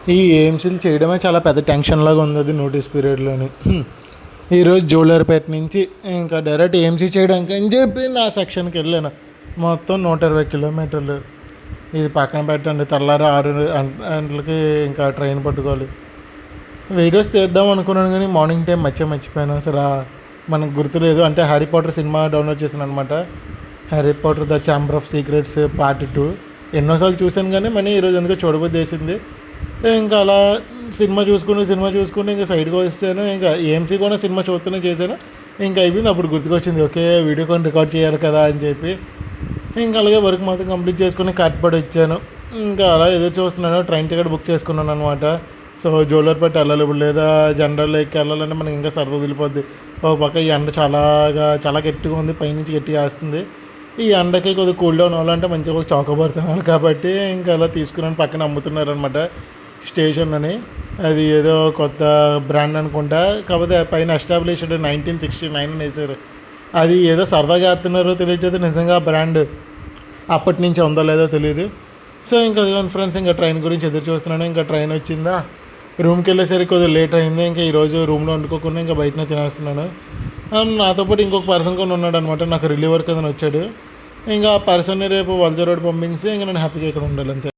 ఈ ఏఎంసీలు చేయడమే చాలా పెద్ద టెన్షన్ లాగా ఉంది అది నోటీస్ పీరియడ్లోని. ఈరోజు జోలార్పేట నుంచి ఇంకా డైరెక్ట్ ఏఎంసీ చేయడానికి అని చెప్పి నా సెక్షన్కి వెళ్ళాను. మొత్తం 120 కిలోమీటర్లు. ఇది పక్కన పెట్టండి, తెల్లారి 6 గంటలకి ఇంకా ట్రైన్ పట్టుకోవాలి. వీడియోస్ తీద్దాం అనుకున్నాను కానీ మార్నింగ్ టైం మర్చిపోయాను. అసలు మనకు గుర్తులేదు. అంటే హ్యారీ పాటర్ సినిమా డౌన్లోడ్ చేశాను అనమాట. Harry Potter the chamber of secrets part 2 ఎన్నోసార్లు చూశాను కానీ మనీ ఈరోజు ఎందుకో చూడబోద్ది వేసింది. ఇంకా అలా సినిమా చూసుకుంటూ ఇంకా సైడ్కి వస్తాను. ఇంకా ఏఎంసీ కూడా సినిమా చూస్తూనే చేశాను. ఇంకా అయిపోయింది. అప్పుడు గుర్తుకొచ్చింది, ఓకే వీడియో కొని రికార్డ్ చేయాలి కదా అని చెప్పి ఇంకా అలాగే వర్క్ మాత్రం కంప్లీట్ చేసుకుని కట్పడి ఇచ్చాను. ఇంకా అలా ఎదురు చూస్తున్నాను. ట్రైన్ టికెట్ బుక్ చేసుకున్నాను అనమాట. సో జోలార్పేట వెళ్ళాలి ఇప్పుడు, లేదా జనరల్ ఎక్కి వెళ్ళాలంటే మనకి ఇంకా సరదా వదిలిపోద్ది. ఒక పక్క ఈ ఎండ చాలా గట్టిగా ఉంది, పైనుంచి గట్టిగా వేస్తుంది. ఈ ఎండకి కొద్దిగా కూల్ డౌన్ అవ్వాలంటే మంచిగా ఒక చాకోబార్ తినాలి కాబట్టి ఇంకా అలా తీసుకున్నాను. పక్కన అమ్ముతున్నారు అనమాట స్టేషన్ అని. అది ఏదో కొత్త బ్రాండ్ అనుకుంటా, కాకపోతే పైన ఎస్టాబ్లిష్డ్ 1969 అని వేశారు. అది ఏదో సరదాగా వేస్తున్నారో తెలియట్లేదు, నిజంగా బ్రాండ్ అప్పటి నుంచి ఉందో లేదో తెలియదు. సో ఇంకా అది ఫ్రెండ్స్, ఇంకా ట్రైన్ గురించి ఎదురు చూస్తున్నాను. ఇంకా ట్రైన్ వచ్చిందా, రూమ్కి వెళ్ళేసరికి కొద్దిగా లేట్ అయింది. ఇంకా ఈరోజు రూమ్లో వండుకోకుండా ఇంకా బయటనే తినేస్తున్నాను. నాతో పాటు ఇంకొక పర్సన్ కూడా ఉన్నాడు అనమాట, నాకు రిలీవర్ కింద వచ్చాడు. ఇంకా ఆ పర్సన్ని రేపు వల్జర్ రోడ్ పంపించి ఇంకా నేను హ్యాపీగా ఇక్కడ ఉండాలి అంతే.